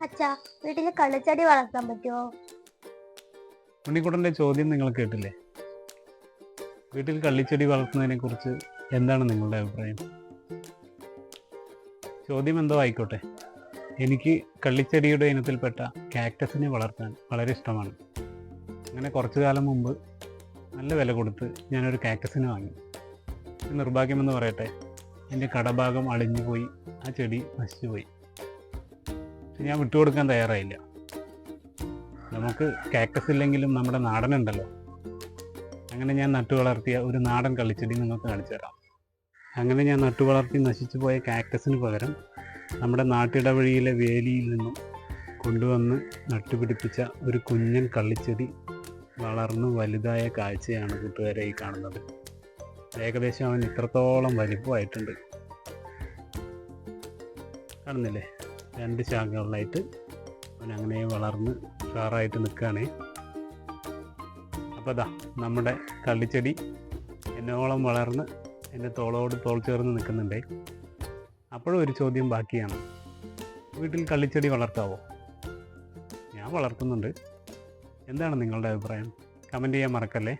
അച്ഛാ, വീട്ടില് കള്ളിച്ചെടി വളർത്താൻ പറ്റുമോ? ഉണ്ണിക്കുട്ടൻ്റെ ചോദ്യം നിങ്ങൾ കേട്ടില്ലേ? വീട്ടിൽ കള്ളിച്ചെടി വളർത്തുന്നതിനെ കുറിച്ച് എന്താണ് നിങ്ങളുടെ അഭിപ്രായം? ചോദ്യം എന്തോ ആയിക്കോട്ടെ, എനിക്ക് കള്ളിച്ചെടിയുടെ ഇനത്തിൽപ്പെട്ട കാക്ടസിനെ വളർത്താൻ വളരെ ഇഷ്ടമാണ്. അങ്ങനെ കുറച്ചു കാലം മുമ്പ് നല്ല വില കൊടുത്ത് ഞാനൊരു കാക്ടസിനെ വാങ്ങി. നിർഭാഗ്യമെന്ന് പറയട്ടെ, എൻ്റെ കടഭാഗം അളിഞ്ഞു പോയി, ആ ചെടി നശിച്ചു പോയി. പക്ഷെ ഞാൻ വിട്ടുകൊടുക്കാൻ തയ്യാറായില്ല. നമുക്ക് കാക്ടസ് ഇല്ലെങ്കിലും നമ്മുടെ നാടനുണ്ടല്ലോ. അങ്ങനെ ഞാൻ നട്ടു വളർത്തിയ ഒരു നാടൻ കള്ളിച്ചെടി നിങ്ങൾക്ക് കാണിച്ചു തരാം. അങ്ങനെ ഞാൻ നട്ടു വളർത്തി നശിച്ചു പോയ കാക്ടസിന് പകരം നമ്മുടെ നാട്ടിടവഴിയിലെ വേലിയിൽ നിന്നും കൊണ്ടുവന്ന് നട്ടുപിടിപ്പിച്ച ഒരു കുഞ്ഞൻ കള്ളിച്ചെടി വളർന്നു വലുതായ കാഴ്ചയാണ് കൂട്ടുകാരെ ഈ കാണുന്നത്. ഏകദേശം അവൻ ഇത്രത്തോളം വലിപ്പമായിട്ടുണ്ട്. കാണുന്നില്ലേ? 2 ശാഖകളിലായിട്ട് അവൻ അങ്ങനെ വളർന്ന് ഉഷാറായിട്ട് നിൽക്കുകയാണ്. അപ്പോൾ അതാ നമ്മുടെ കള്ളിച്ചെടി എന്നോളം വളർന്ന് എൻ്റെ തോളോട് തോൾ ചേർന്ന് നിൽക്കുന്നുണ്ട്. അപ്പോഴും ഒരു ചോദ്യം ബാക്കിയാണ്, വീട്ടിൽ കള്ളിച്ചെടി വളർത്താവോ? ഞാൻ വളർത്തുന്നുണ്ട്. എന്താണ് നിങ്ങളുടെ അഭിപ്രായം? കമൻറ്റ് ചെയ്യാൻ മറക്കല്ലേ.